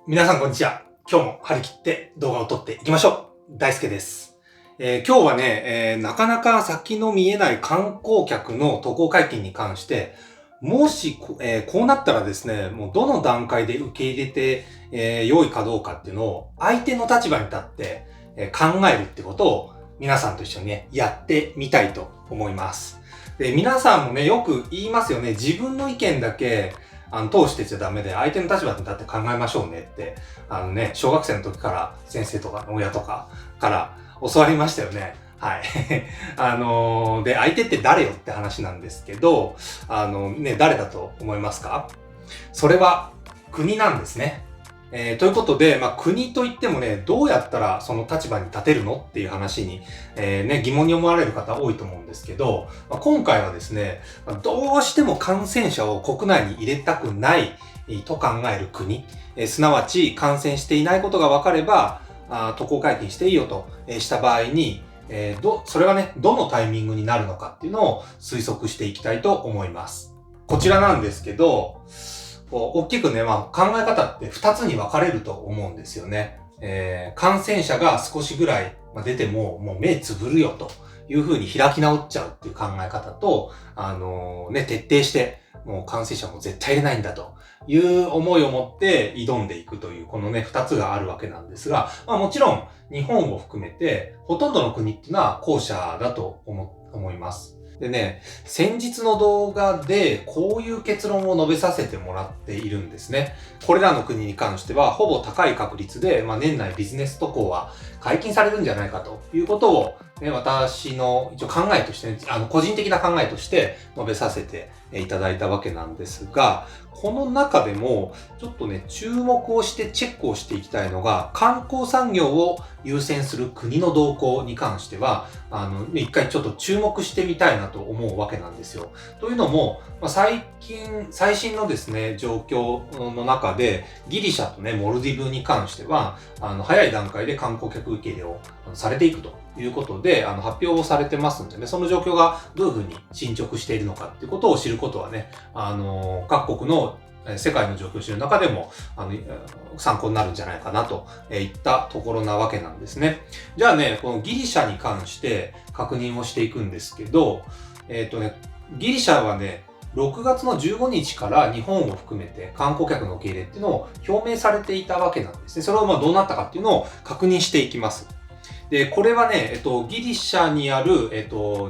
皆さんこんにちは。今日も張り切って動画を撮っていきましょう。大輔です。今日はね、なかなか先の見えない観光客の渡航解禁に関して、もしこうなったらですね、もうどの段階で受け入れて、良いかどうかっていうのを相手の立場に立って、考えるってことを皆さんと一緒にね、やってみたいと思います。で、皆さんもね、よく言いますよね。自分の意見だけ通してちゃダメで、相手の立場に立って考えましょうねって、小学生の時から先生とか親とかから教わりましたよね。はい。で、相手って誰よって話なんですけど、誰だと思いますか？それは国なんですね。ということで、国といってもね、どうやったらその立場に立てるのっていう話に、疑問に思われる方多いと思うんですけど、今回はですね、どうしても感染者を国内に入れたくないと考える国、すなわち感染していないことが分かれば、渡航解禁していいよとした場合に、それがね、どのタイミングになるのかっていうのを推測していきたいと思います。こちらなんですけど、大きくね、考え方って2つに分かれると思うんですよね。感染者が少しぐらい出ても、もう目つぶるよという風に開き直っちゃうっていう考え方と、徹底して、もう感染者も絶対入れないんだという思いを持って挑んでいくという、このね、2つがあるわけなんですが、もちろん日本を含めて、ほとんどの国っていうのは後者だと思います。でね、先日の動画でこういう結論を述べさせてもらっているんですね。これらの国に関してはほぼ高い確率で、年内ビジネス渡航は解禁されるんじゃないかということを、ね、私の一応考えとして、ね、個人的な考えとして述べさせていただいたわけなんですが、この中でもちょっとね、注目をしてチェックをしていきたいのが、観光産業を優先する国の動向に関しては、一回ちょっと注目してみたいなと思うわけなんですよ。というのも、最新のですね、状況の中で、ギリシャとね、モルディブに関しては、早い段階で観光客受け入れをされていくということで、発表をされてますんでね、その状況がどういうふうに進捗しているのかっていうことを知ることはね、各国の世界の状況を知る中でも、参考になるんじゃないかなといったところなわけなんですね。じゃあね、このギリシャに関して確認をしていくんですけど、ギリシャはね、6月の15日から日本を含めて観光客の受け入れっていうのを表明されていたわけなんですね。それをどうなったかっていうのを確認していきます。で、これはね、ギリシャにある、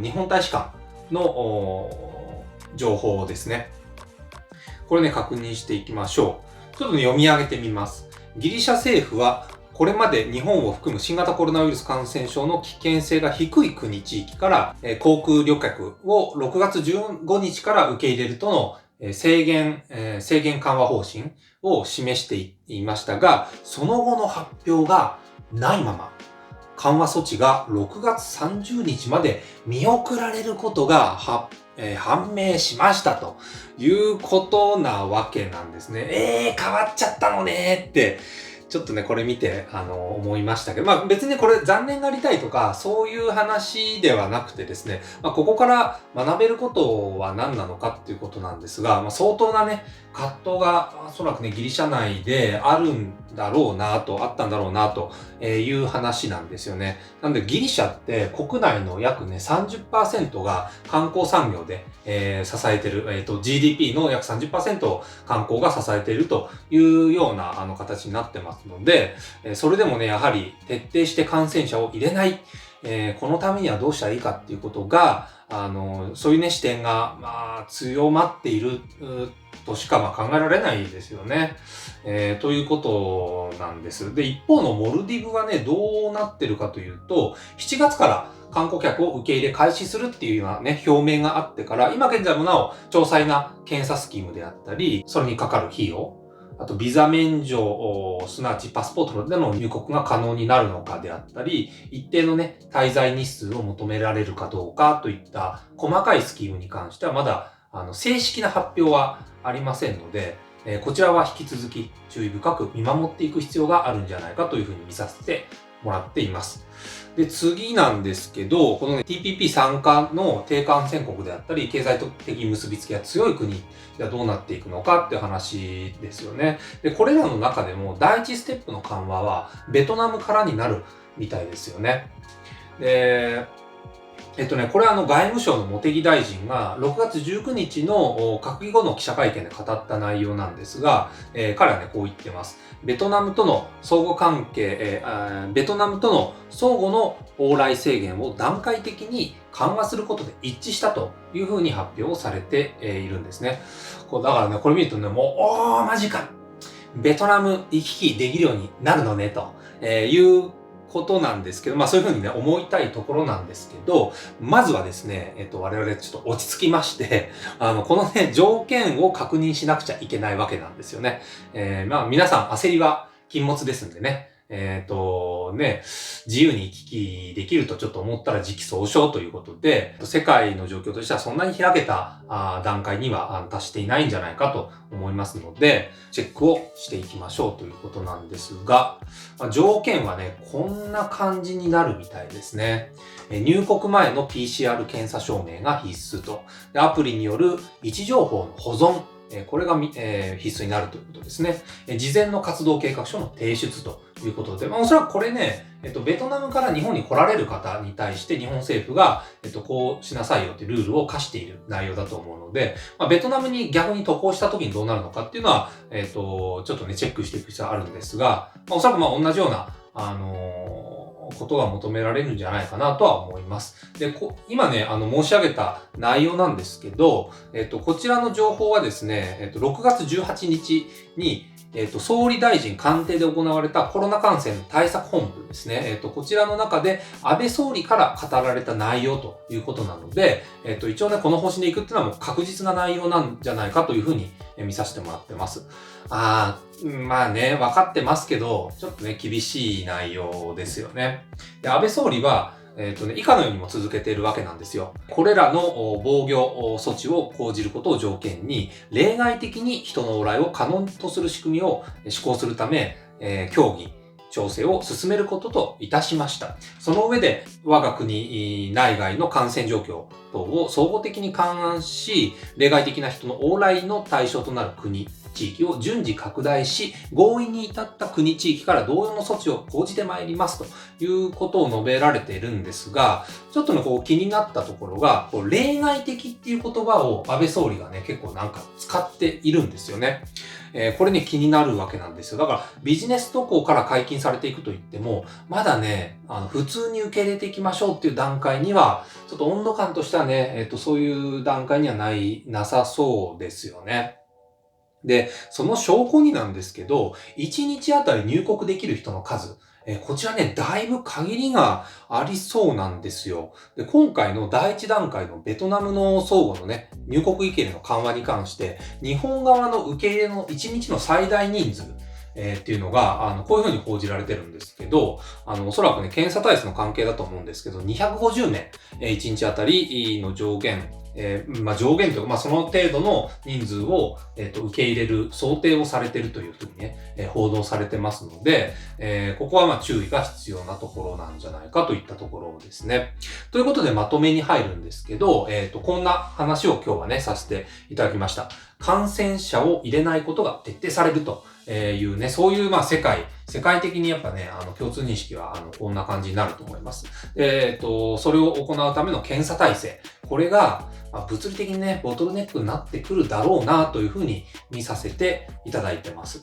日本大使館の情報ですね。これね、確認していきましょう。ちょっとね、読み上げてみます。ギリシャ政府は、これまで日本を含む新型コロナウイルス感染症の危険性が低い国地域から、航空旅客を6月15日から受け入れるとの制限緩和方針を示していましたが、その後の発表がないまま、緩和措置が6月30日まで見送られることが判明しましたということなわけなんですね。変わっちゃったのねって、ちょっとね、これ見て、思いましたけど、別にこれ残念がりたいとか、そういう話ではなくてですね、ここから学べることは何なのかっていうことなんですが、相当なね、葛藤がおそらくね、ギリシャ内であったんだろうなという話なんですよね。なんでギリシャって国内の約ね、30% が観光産業で、支えてる、GDP の約 30% を観光が支えているというような形になってますので、それでもね、やはり徹底して感染者を入れない、このためにはどうしたらいいかっていうことが、そういうね、視点が、強まっているとしか考えられないですよね。ということなんです。で、一方のモルディブはね、どうなってるかというと、7月から観光客を受け入れ開始するっていうようなね、表明があってから、今現在もなお、詳細な検査スキームであったり、それにかかる費用、あとビザ免除、すなわちパスポートでの入国が可能になるのかであったり、一定のね、滞在日数を求められるかどうかといった細かいスキームに関してはまだ正式な発表はありませんので、こちらは引き続き注意深く見守っていく必要があるんじゃないかというふうに見させてもらっています。で、次なんですけど、このね、TPP 参加の低感染国であったり、経済的結びつきが強い国がどうなっていくのかっていう話ですよね。で、これらの中でも第一ステップの緩和はベトナムからになるみたいですよね。で、これは外務省の茂木大臣が6月19日の閣議後の記者会見で語った内容なんですが、彼はね、こう言ってます。ベトナムとの相互関係、ベトナムとの相互の往来制限を段階的に緩和することで一致したというふうに発表されているんですね。だからね、これ見るとね、もう、マジかベトナム行き来できるようになるのね、ということなんですけど、そういうふうにね、思いたいところなんですけど、まずはですね、我々ちょっと落ち着きまして、このね、条件を確認しなくちゃいけないわけなんですよね。皆さん焦りは禁物ですんでね。自由に行き来できるとちょっと思ったら時期尚早ということで、世界の状況としてはそんなに開けた段階には達していないんじゃないかと思いますので、チェックをしていきましょうということなんですが、条件はね、こんな感じになるみたいですね。入国前の PCR 検査証明が必須と、アプリによる位置情報の保存、これが必須になるということですね。事前の活動計画書の提出ということで、おそらくこれね、ベトナムから日本に来られる方に対して日本政府が、こうしなさいよっていうルールを課している内容だと思うので、ベトナムに逆に渡航した時にどうなるのかっていうのは、ちょっとね、チェックしていく必要があるんですが、おそらく同じような、ことが求められるんじゃないかなとは思います。で、今ね、申し上げた内容なんですけど、こちらの情報はですね、6月18日に、総理大臣官邸で行われたコロナ感染対策本部ですね。こちらの中で安倍総理から語られた内容ということなので、一応ね、この方針でいくっていうのはもう確実な内容なんじゃないかというふうに見させてもらってます。分かってますけど、ちょっとね、厳しい内容ですよね。で、安倍総理は、以下のようにも続けているわけなんですよ。これらの防御措置を講じることを条件に、例外的に人の往来を可能とする仕組みを施行するため、協議、調整を進めることといたしました。その上で、我が国内外の感染状況等を総合的に勘案し、例外的な人の往来の対象となる国、地域を順次拡大し、合意に至った国地域から同様の措置を講じてまいりますということを述べられているんですが、ちょっとね、気になったところが、例外的っていう言葉を安倍総理がね、結構使っているんですよね。これね、気になるわけなんですよ。だから、ビジネス渡航から解禁されていくと言っても、まだね、普通に受け入れていきましょうっていう段階には、ちょっと温度感としてはね、そういう段階にはなさそうですよね。で、その証拠になんですけど、1日あたり入国できる人の数、こちらね、だいぶ限りがありそうなんですよ。で、今回の第一段階のベトナムの相互のね、入国受け入れの緩和に関して、日本側の受け入れの1日の最大人数、っていうのが、こういうふうに報じられてるんですけど、おそらくね、検査体制の関係だと思うんですけど、250名、1日あたりの上限、上限というか、その程度の人数を、受け入れる想定をされているというふうにね、報道されてますので、ここは注意が必要なところなんじゃないかといったところですね。ということでまとめに入るんですけど、こんな話を今日はね、させていただきました。感染者を入れないことが徹底されるというね、そういう世界的にやっぱね、共通認識はこんな感じになると思います。それを行うための検査体制、これが物理的にね、ボトルネックになってくるだろうなというふうに見させていただいてます。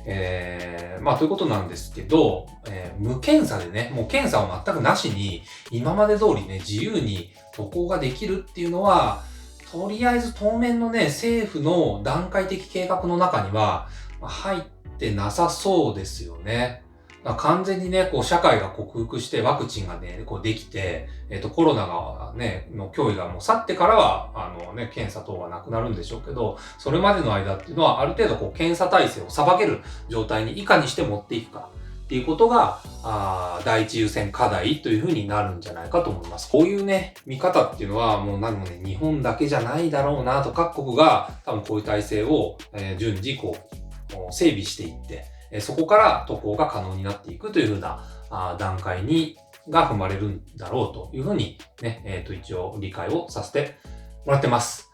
ということなんですけど、無検査でね、もう検査を全くなしに、今まで通りね、自由に渡航ができるっていうのは、とりあえず当面のね、政府の段階的計画の中には入ってなさそうですよね。完全にね、社会が克服してワクチンがね、できて、コロナがね、の脅威がもう去ってからは、検査等はなくなるんでしょうけど、それまでの間っていうのは、ある程度検査体制を裁ける状態にいかにして持っていくかっていうことが、第一優先課題というふうになるんじゃないかと思います。こういうね、見方っていうのは、もう日本だけじゃないだろうなと、各国が多分こういう体制を、順次整備していって、そこから渡航が可能になっていくというふうな段階が踏まれるんだろうというふうにね、一応理解をさせてもらってます。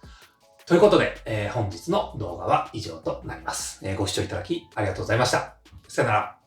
ということで、本日の動画は以上となります。ご視聴いただきありがとうございました。さよなら。